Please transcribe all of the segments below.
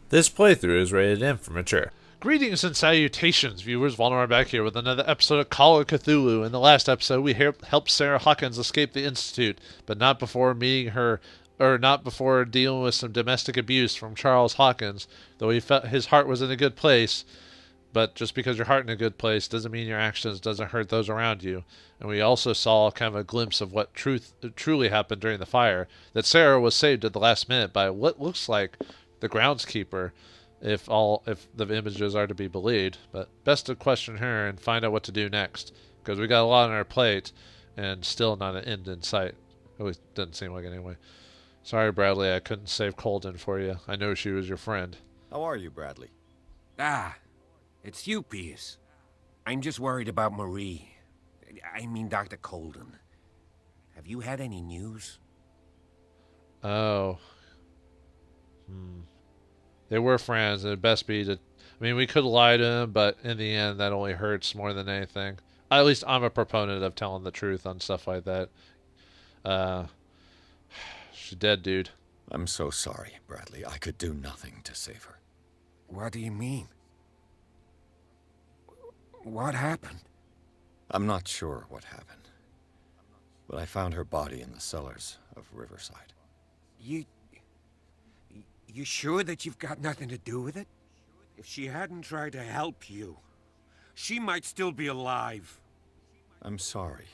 This playthrough is rated M for mature. Greetings and salutations, viewers. Vauldemare back here with another episode of Call of Cthulhu. In the last episode, we helped Sarah Hawkins escape the Institute, but not before meeting her, or not before dealing with some domestic abuse from Charles Hawkins. Though he felt his heart was in a good place, but just because your heart in a good place doesn't mean your actions doesn't hurt those around you. And we also saw kind of a glimpse of what truly happened during the fire. That Sarah was saved at the last minute by what looks like the groundskeeper, if the images are to be believed. But best to question her and find out what to do next, because we got a lot on our plate and still not an end in sight. At least doesn't seem like it anyway. Sorry, Bradley, I couldn't save Colden for you. I know she was your friend. How are you, Bradley? It's you, Pierce. I'm just worried about Marie. I mean, Dr. Colden. Have you had any news? Oh. They were friends, and it'd best be to... I mean, we could lie to him, but in the end, that only hurts more than anything. At least I'm a proponent of telling the truth on stuff like that. She's dead, dude. I'm so sorry, Bradley. I could do nothing to save her. What do you mean? What happened? I'm not sure what happened, but I found her body in the cellars of Riverside. You sure that you've got nothing to do with it? If she hadn't tried to help you, she might still be alive. I'm sorry.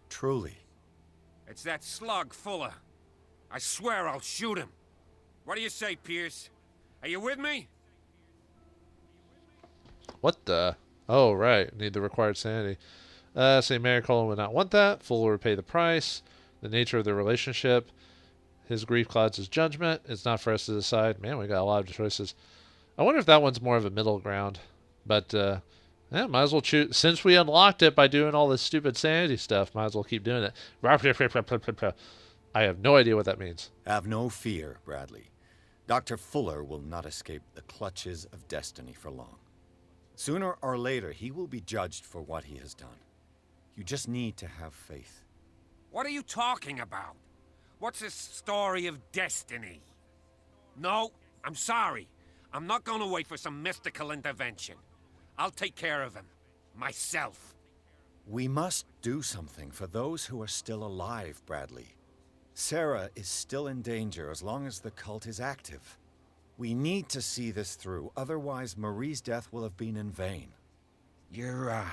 Truly. It's that slug, Fuller. I swear I'll shoot him. What do you say, Pierce? Are you with me? What the... Oh, right. Need the required sanity. Say Mary Colin would not want that. Fuller would pay the price. The nature of the relationship. His grief clouds his judgment. It's not for us to decide. Man, we got a lot of choices. I wonder if that one's more of a middle ground. But, yeah, might as well choose. Since we unlocked it by doing all this stupid sanity stuff, might as well keep doing it. I have no idea what that means. Have no fear, Bradley. Dr. Fuller will not escape the clutches of destiny for long. Sooner or later, he will be judged for what he has done. You just need to have faith. What are you talking about? What's this story of destiny? No, I'm sorry. I'm not going to wait for some mystical intervention. I'll take care of him. Myself. We must do something for those who are still alive, Bradley. Sarah is still in danger as long as the cult is active. We need to see this through, otherwise Marie's death will have been in vain. You're,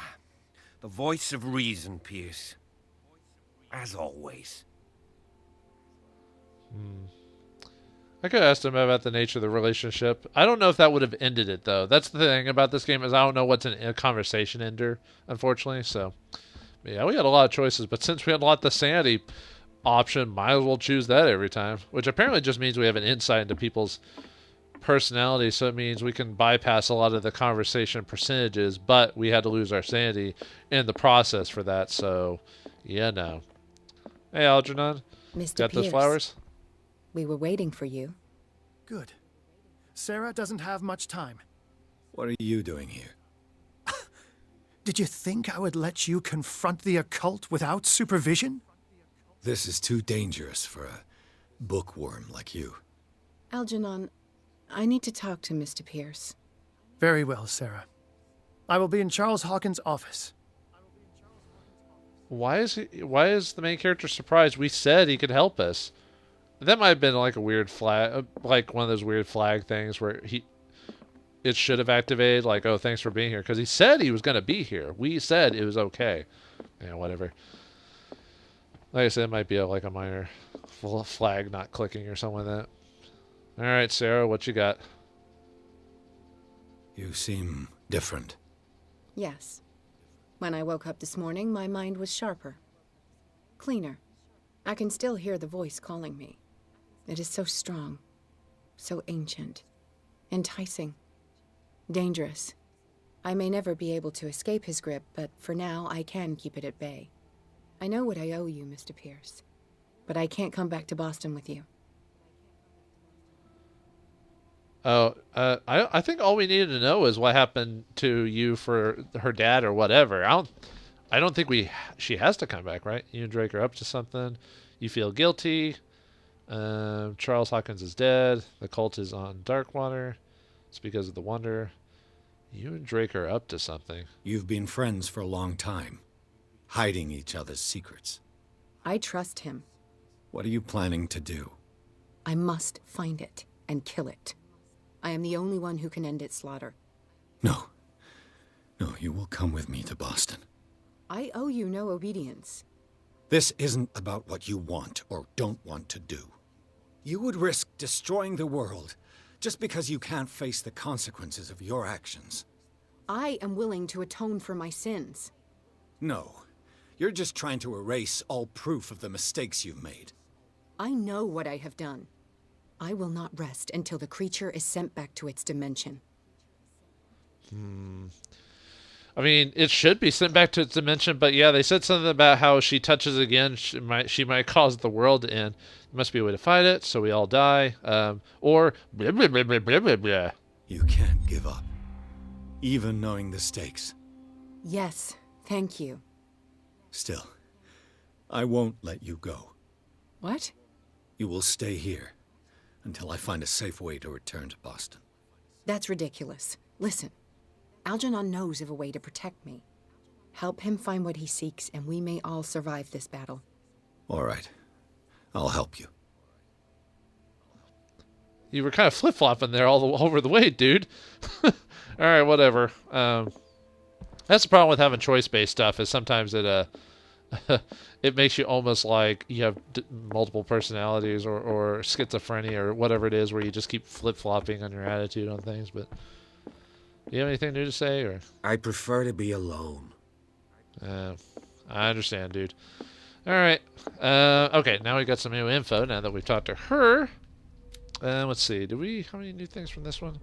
the voice of reason, Pierce. As always. I could ask him about the nature of the relationship. I don't know if that would have ended it, though. That's the thing about this game, is I don't know what's a conversation ender, unfortunately. So, yeah, we had a lot of choices, but since we unlocked the sanity option, might as well choose that every time. Which apparently just means we have an insight into people's personality, so it means we can bypass a lot of the conversation percentages, but we had to lose our sanity in the process for that, so, yeah, no. Hey, Algernon. Mr. Got those Pierce, flowers? we were waiting for you. Good. Sarah doesn't have much time. What are you doing here? Did you think I would let you confront the occult without supervision? This is too dangerous for a bookworm like you. Algernon, I need to talk to Mr. Pierce. Very well, Sarah. I will be in Charles Hawkins' office. Why is the main character surprised? We said he could help us. That might have been like a weird flag, like one of those weird flag things where it should have activated, like, oh, thanks for being here, because he said he was going to be here. We said it was okay. Yeah, whatever. Like I said, it might be like a minor flag not clicking or something like that. All right, Sarah, what you got? You seem different. Yes. When I woke up this morning, my mind was sharper. Cleaner. I can still hear the voice calling me. It is so strong. So ancient. Enticing. Dangerous. I may never be able to escape his grip, but for now I can keep it at bay. I know what I owe you, Mr. Pierce. But I can't come back to Boston with you. Oh, I think all we needed to know is what happened to you for her dad or whatever. I don't think she has to come back, right? You and Drake are up to something. You feel guilty. Charles Hawkins is dead. The cult is on Darkwater. It's because of the Wonder. You and Drake are up to something. You've been friends for a long time, hiding each other's secrets. I trust him. What are you planning to do? I must find it and kill it. I am the only one who can end its slaughter. No. No, you will come with me to Boston. I owe you no obedience. This isn't about what you want or don't want to do. You would risk destroying the world just because you can't face the consequences of your actions. I am willing to atone for my sins. No. You're just trying to erase all proof of the mistakes you've made. I know what I have done. I will not rest until the creature is sent back to its dimension. I mean, it should be sent back to its dimension, but yeah, they said something about how she touches again, she might cause the world to end. There must be a way to fight it, so we all die. Or blah, blah, blah, blah, blah, blah, blah. You can't give up, even knowing the stakes. Yes, thank you. Still, I won't let you go. What? You will stay here until I find a safe way to return to Boston. That's ridiculous. Listen, Algernon knows of a way to protect me. Help him find what he seeks, and we may all survive this battle. All right. I'll help you. You were kind of flip-flopping there all over the way, dude. All right, whatever. That's the problem with having choice-based stuff, is sometimes it it makes you almost like you have multiple personalities or schizophrenia or whatever it is, where you just keep flip-flopping on your attitude on things. But do you have anything new to say? Or I prefer to be alone. I understand, dude. All right. Okay, now we got some new info now that we've talked to her. Let's see. How many new things from this one?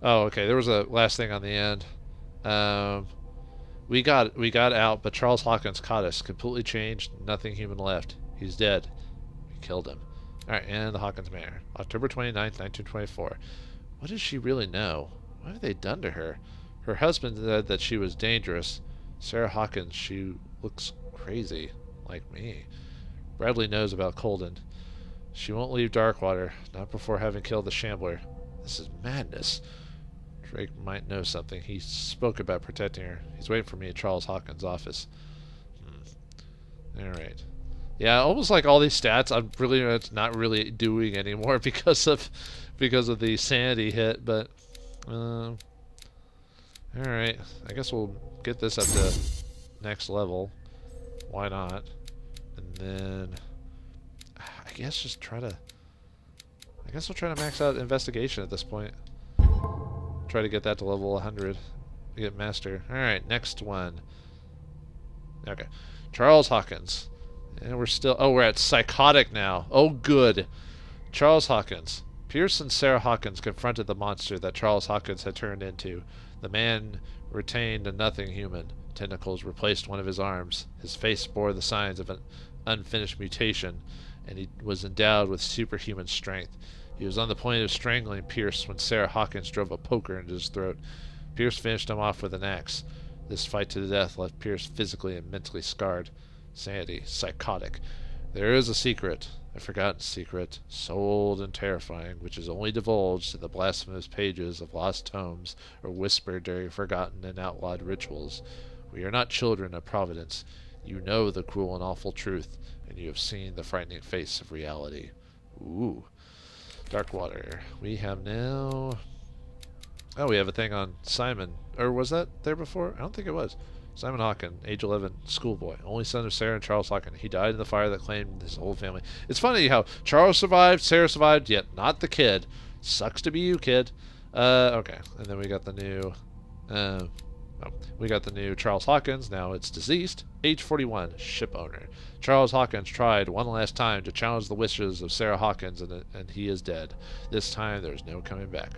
Oh, okay. There was a last thing on the end. We got out, but Charles Hawkins caught us. Completely changed. Nothing human left. He's dead. We killed him. All right, and the Hawkins Manor. October 29th, 1924. What does she really know? What have they done to her? Her husband said that she was dangerous. Sarah Hawkins, she looks crazy, like me. Bradley knows about Colden. She won't leave Darkwater, not before having killed the Shambler. This is madness. Drake might know something. He spoke about protecting her. He's waiting for me at Charles Hawkins' office. Alright. Yeah, almost like all these stats I'm really not really doing anymore because of the sanity hit, but alright. I guess we'll get this up to next level. Why not? And then I guess we'll try to max out investigation at this point. Try to get that to level 100. Get master. Alright, next one. Okay. Charles Hawkins. And we're at psychotic now. Oh, good. Charles Hawkins. Pierce and Sarah Hawkins confronted the monster that Charles Hawkins had turned into. The man retained a nothing human. Tentacles replaced one of his arms. His face bore the signs of an unfinished mutation, and he was endowed with superhuman strength. He was on the point of strangling Pierce when Sarah Hawkins drove a poker into his throat. Pierce finished him off with an axe. This fight to the death left Pierce physically and mentally scarred. Sanity, psychotic. There is a secret, a forgotten secret, so old and terrifying, which is only divulged in the blasphemous pages of lost tomes or whispered during forgotten and outlawed rituals. We are not children of Providence. You know the cruel and awful truth, and you have seen the frightening face of reality. Ooh. Darkwater. We have now... Oh, we have a thing on Simon. Or was that there before? I don't think it was. Simon Hawken, age 11, schoolboy, only son of Sarah and Charles Hawken. He died in the fire that claimed his whole family. It's funny how Charles survived, Sarah survived, yet not the kid. Sucks to be you, kid. Okay. And then we got the new Charles Hawkins. Now it's deceased. Age 41, ship owner. Charles Hawkins tried one last time to challenge the wishes of Sarah Hawkins, and he is dead. This time there is no coming back.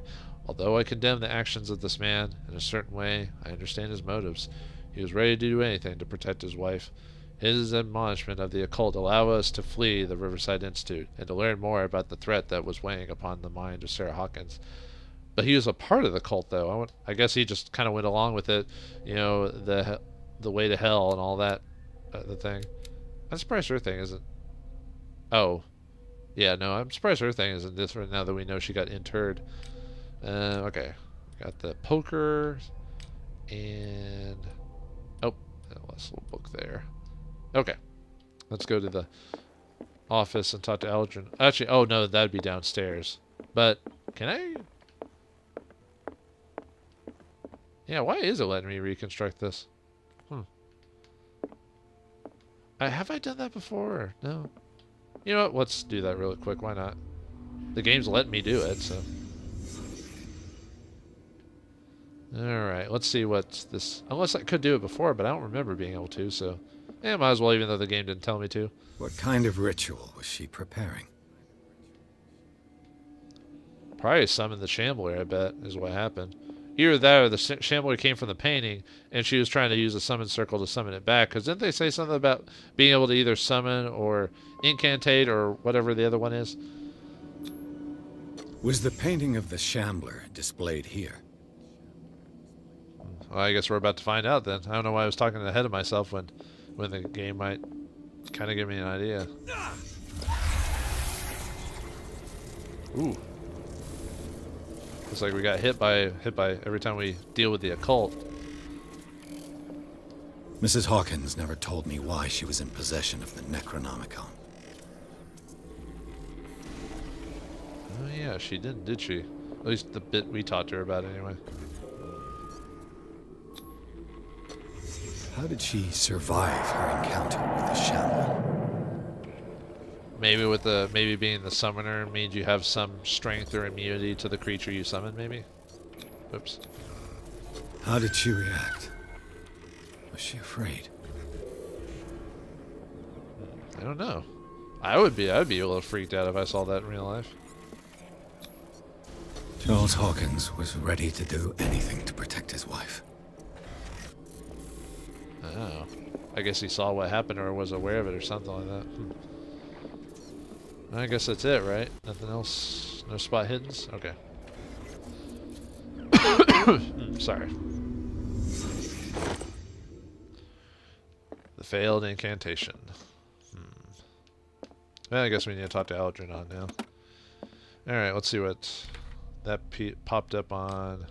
Although I condemn the actions of this man in a certain way, I understand his motives. He was ready to do anything to protect his wife. His admonishment of the occult allow us to flee the Riverside Institute and to learn more about the threat that was weighing upon the mind of Sarah Hawkins. But he was a part of the cult, though. I guess he just kind of went along with it, you know, the way to hell and all that, the thing. I'm surprised her thing isn't Oh. Yeah, no, I'm surprised her thing isn't different now that we know she got interred. Okay. Got the poker. And... Oh, that last little book there. Okay. Let's go to the office and talk to Algernon. Actually, oh no, that'd be downstairs. But, can I... Yeah, why is it letting me reconstruct this? Have I done that before? Or no. You know what? Let's do that really quick. Why not? The game's letting me do it, so. Alright, let's see what this... Unless I could do it before, but I don't remember being able to, so... Yeah, might as well, even though the game didn't tell me to. What kind of ritual was she preparing? Probably summon the Shambler, I bet, is what happened. Either that or the Shambler came from the painting, and she was trying to use a summon circle to summon it back. Because didn't they say something about being able to either summon or incantate or whatever the other one is? Was the painting of the Shambler displayed here? Well, I guess we're about to find out then. I don't know why I was talking ahead of myself when the game might kind of give me an idea. Ooh. Looks like we got hit by every time we deal with the occult. Mrs. Hawkins never told me why she was in possession of the Necronomicon. Oh yeah, she didn't, did she? At least the bit we talked to her about anyway. How did she survive her encounter with the Shambler? Maybe being the summoner means you have some strength or immunity to the creature you summon, maybe? Oops. How did she react? Was she afraid? I don't know. I'd be a little freaked out if I saw that in real life. Charles Hawkins was ready to do anything to protect his wife. Oh. I guess he saw what happened or was aware of it or something like that. I guess that's it, right? Nothing else? No spot hiddens? Okay. Sorry. The failed incantation. Well, I guess we need to talk to Algernon now. Alright, let's see what that popped up on.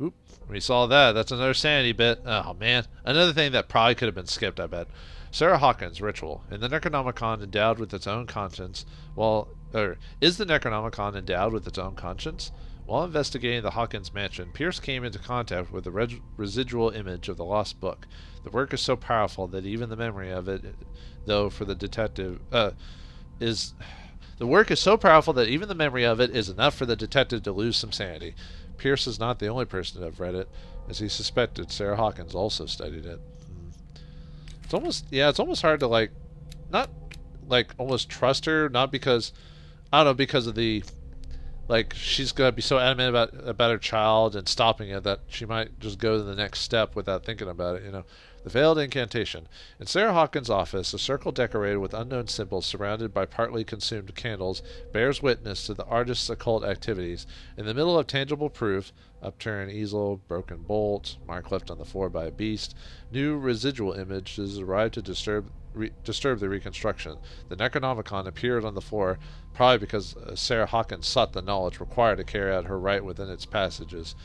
Oop, we saw that. That's another sanity bit. Oh, man. Another thing that probably could have been skipped, I bet. Sarah Hawkins' ritual. In the Necronomicon endowed with its own conscience, is the Necronomicon endowed with its own conscience? While investigating the Hawkins mansion, Pierce came into contact with the residual image of the lost book. The work is so powerful that even the memory of it, though for the detective, is enough for the detective to lose some sanity. Pierce is not the only person to have read it, as he suspected Sarah Hawkins also studied it. It's almost hard to not almost trust her, not because, I don't know, because of the, she's gonna be so adamant about her child and stopping it that she might just go to the next step without thinking about it, you know. The failed incantation. In Sarah Hawkins' office, a circle decorated with unknown symbols surrounded by partly consumed candles bears witness to the artist's occult activities. In the middle of tangible proof, upturned easel, broken bolt, mark left on the floor by a beast, new residual images arrived to disturb the reconstruction. The Necronomicon appeared on the floor, probably because Sarah Hawkins sought the knowledge required to carry out her rite within its pages.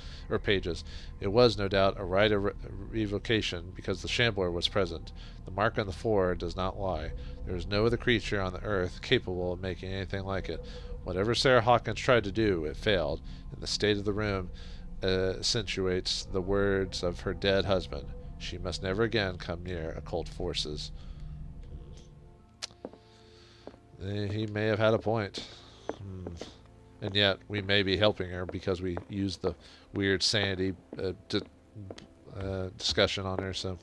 It was, no doubt, a rite of revocation because the Shambler was present. The mark on the floor does not lie. There is no other creature on the earth capable of making anything like it. Whatever Sarah Hawkins tried to do, it failed, and the state of the room accentuates the words of her dead husband. She must never again come near occult forces. He may have had a point. And yet, we may be helping her because we used the weird sanity discussion on her, so...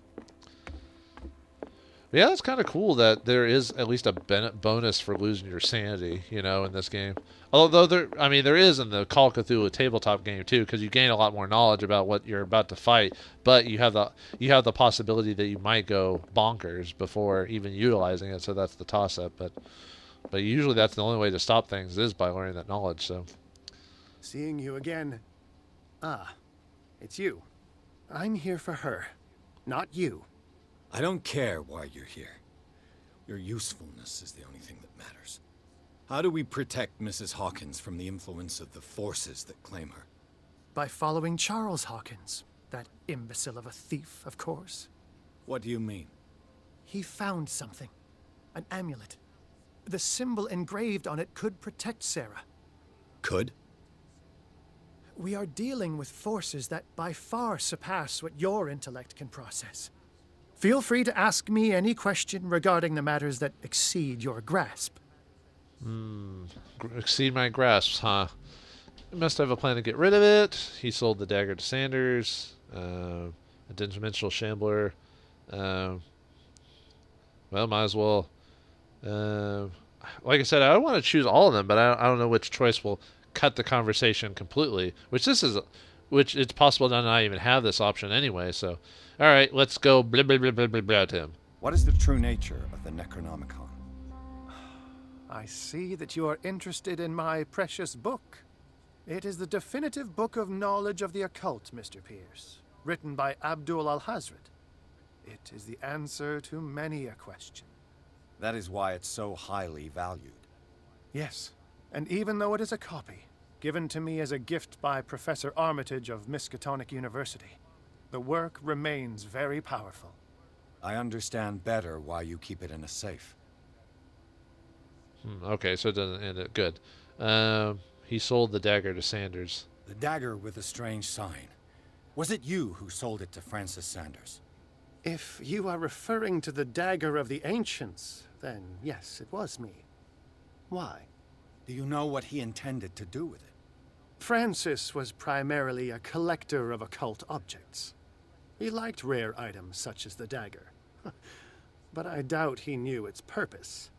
Yeah, it's kind of cool that there is at least a bonus for losing your sanity, you know, in this game. Although there is in the Call of Cthulhu tabletop game too, because you gain a lot more knowledge about what you're about to fight. But you have the possibility that you might go bonkers before even utilizing it. So that's the toss-up. But usually that's the only way to stop things is by learning that knowledge. So, seeing you again. Ah, it's you. I'm here for her, not you. I don't care why you're here. Your usefulness is the only thing that matters. How do we protect Mrs. Hawkins from the influence of the forces that claim her? By following Charles Hawkins, that imbecile of a thief, of course. What do you mean? He found something. An amulet. The symbol engraved on it could protect Sarah. Could? We are dealing with forces that by far surpass what your intellect can process. Feel free to ask me any question regarding the matters that exceed your grasp. Exceed my grasp, huh? He must have a plan to get rid of it. He sold the dagger to Sanders. A dimensional Shambler. Well, might as well. Like I said, I want to choose all of them, but I don't know which choice will cut the conversation completely. Which it's possible to not even have this option anyway. So, all right, let's go blah blah blah blah blah blah to him. What is the true nature of the Necronomicon? I see that you are interested in my precious book. It is the definitive book of knowledge of the occult, Mr. Pierce, written by Abdul al-Hazred. It is the answer to many a question. That is why it's so highly valued. Yes, and even though it is a copy, given to me as a gift by Professor Armitage of Miskatonic University, the work remains very powerful. I understand better why you keep it in a safe. Okay, so it doesn't end it. Good. He sold the dagger to Sanders. The dagger with a strange sign. Was it you who sold it to Francis Sanders? If you are referring to the dagger of the ancients, then yes, it was me. Why? Do you know what he intended to do with it? Francis was primarily a collector of occult objects. He liked rare items such as the dagger. But I doubt he knew its purpose.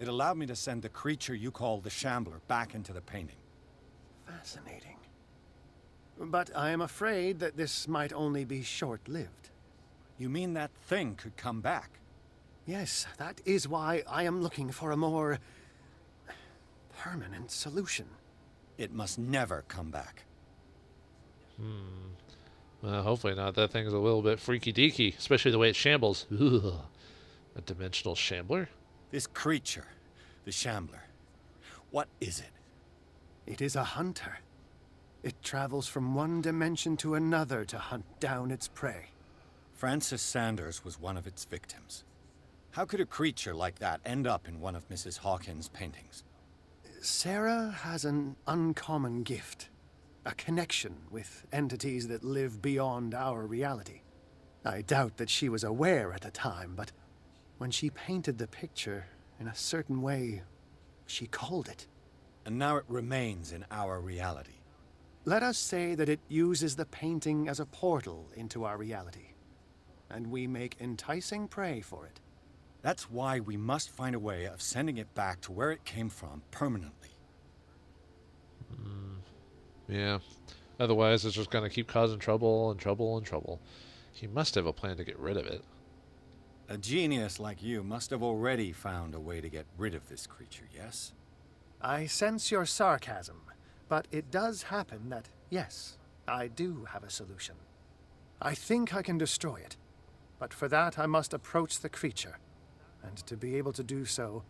It allowed me to send the creature you call the Shambler back into the painting. Fascinating. But I am afraid that this might only be short-lived. You mean that thing could come back? Yes, that is why I am looking for a more permanent solution. It must never come back. Well, hopefully not. That thing's a little bit freaky-deaky, especially the way it shambles. Ugh. A dimensional Shambler? This creature, the Shambler, what is it? It is a hunter. It travels from one dimension to another to hunt down its prey. Francis Sanders was one of its victims. How could a creature like that end up in one of Mrs. Hawkins' paintings? Sarah has an uncommon gift. A connection with entities that live beyond our reality. I doubt that she was aware at the time, but when she painted the picture in a certain way, she called it. And now it remains in our reality. Let us say that it uses the painting as a portal into our reality, and we make enticing prey for it. That's why we must find a way of sending it back to where it came from permanently. Yeah. Otherwise, it's just going to keep causing trouble and trouble and trouble. He must have a plan to get rid of it. A genius like you must have already found a way to get rid of this creature, yes? I sense your sarcasm, but it does happen that, yes, I do have a solution. I think I can destroy it, but for that I must approach the creature. And to be able to do so,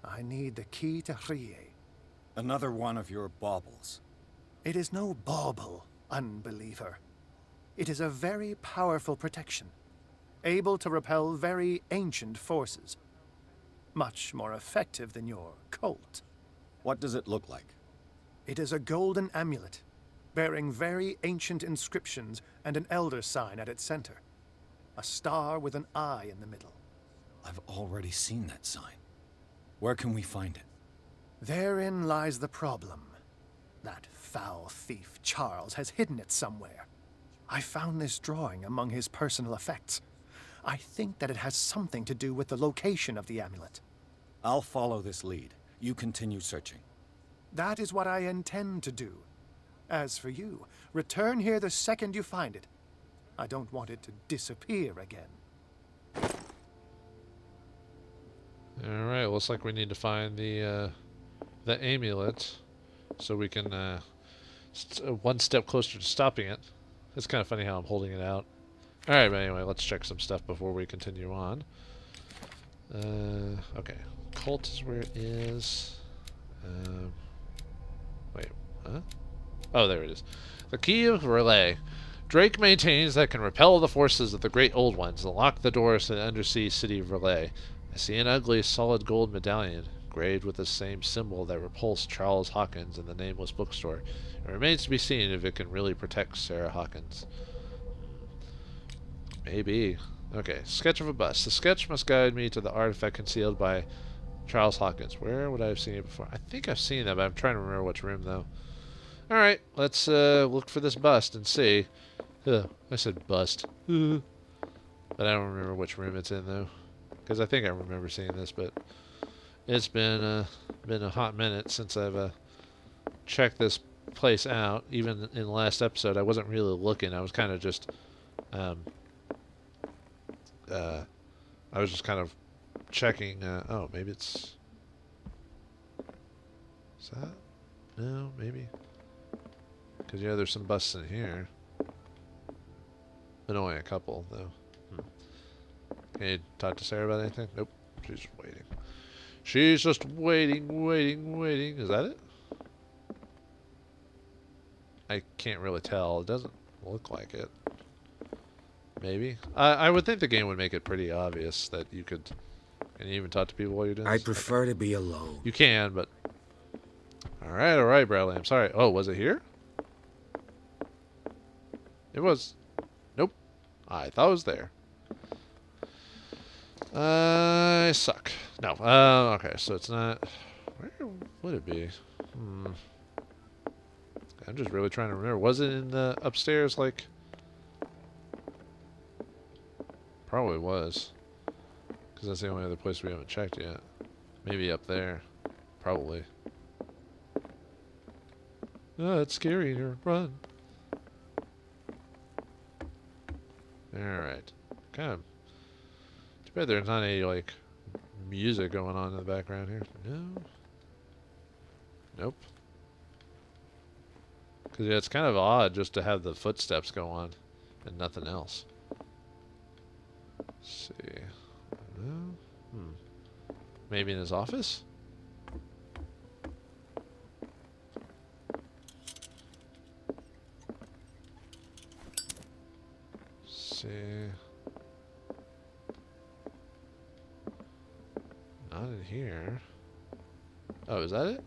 I need the key to Rie. Another one of your baubles. It is no bauble, unbeliever. It is a very powerful protection, able to repel very ancient forces. Much more effective than your cult. What does it look like? It is a golden amulet, bearing very ancient inscriptions and an elder sign at its center. A star with an eye in the middle. I've already seen that sign. Where can we find it? Therein lies the problem. That foul thief, Charles, has hidden it somewhere. I found this drawing among his personal effects. I think that it has something to do with the location of the amulet. I'll follow this lead. You continue searching. That is what I intend to do. As for you, return here the second you find it. I don't want it to disappear again. Alright, looks like we need to find the amulet so we can one step closer to stopping it. It's kind of funny how I'm holding it out. Alright, but anyway, let's check some stuff before we continue on. Okay. Cult is where it is. Wait, huh? Oh, there it is. The key of relay. Drake maintains that can repel the forces of the Great Old Ones and lock the doors to the undersea city of Relay. I see an ugly, solid gold medallion, engraved with the same symbol that repulsed Charles Hawkins in the Nameless bookstore. It remains to be seen if it can really protect Sarah Hawkins. Maybe. Okay, sketch of a bust. The sketch must guide me to the artifact concealed by Charles Hawkins. Where would I have seen it before? I think I've seen that, but I'm trying to remember which room, though. Alright, let's look for this bust and see. I said bust. But I don't remember which room it's in, though. Because I think I remember seeing this, but it's been a hot minute since I've checked this place out. Even in the last episode, I wasn't really looking. I was kind of just... I was just kind of checking... oh, maybe it's... Is that... No, maybe... Because, yeah, there's some busts in here. But only a couple, though. Can you talk to Sarah about anything? Nope. She's just waiting. She's just waiting. Is that it? I can't really tell. It doesn't look like it. Maybe. I would think the game would make it pretty obvious that you could... Can you even talk to people while you're doing this? I prefer to be alone. You can, but... Alright, Bradley. I'm sorry. Oh, was it here? It was. Nope. I thought it was there. I suck. No. Okay, so it's not... Where would it be? I'm just really trying to remember. Was it in the upstairs, like... Probably was. Because that's the only other place we haven't checked yet. Maybe up there. Probably. Oh, it's scary here. Run. Alright. Kind of... Too bad there's not any, like, music going on in the background here. No. Nope. Because, yeah, it's kind of odd just to have the footsteps go on and nothing else. Let's see. No? Maybe in his office? See. Not in here. Oh, is that it?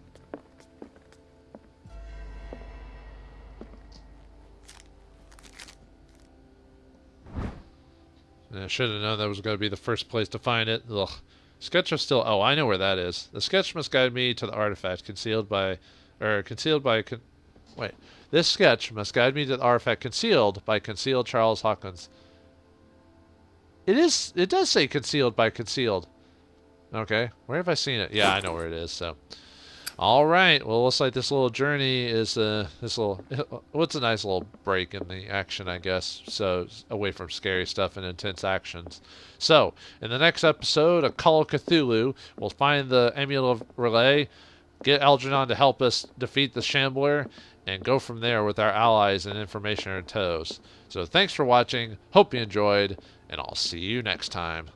I should have known that was going to be the first place to find it. Ugh. Sketch of still... Oh, I know where that is. The sketch must guide me to the artifact concealed by... Wait. This sketch must guide me to the artifact concealed by concealed Charles Hawkins. It does say concealed by concealed. Okay. Where have I seen it? Yeah, I know where it is, so... Alright, well, looks like this little journey is, what's a nice little break in the action, I guess, so, away from scary stuff and intense actions. So, in the next episode of Call of Cthulhu, we'll find the Amulet of Relay, get Algernon to help us defeat the Shambler, and go from there with our allies and information in tows. So, thanks for watching, hope you enjoyed, and I'll see you next time.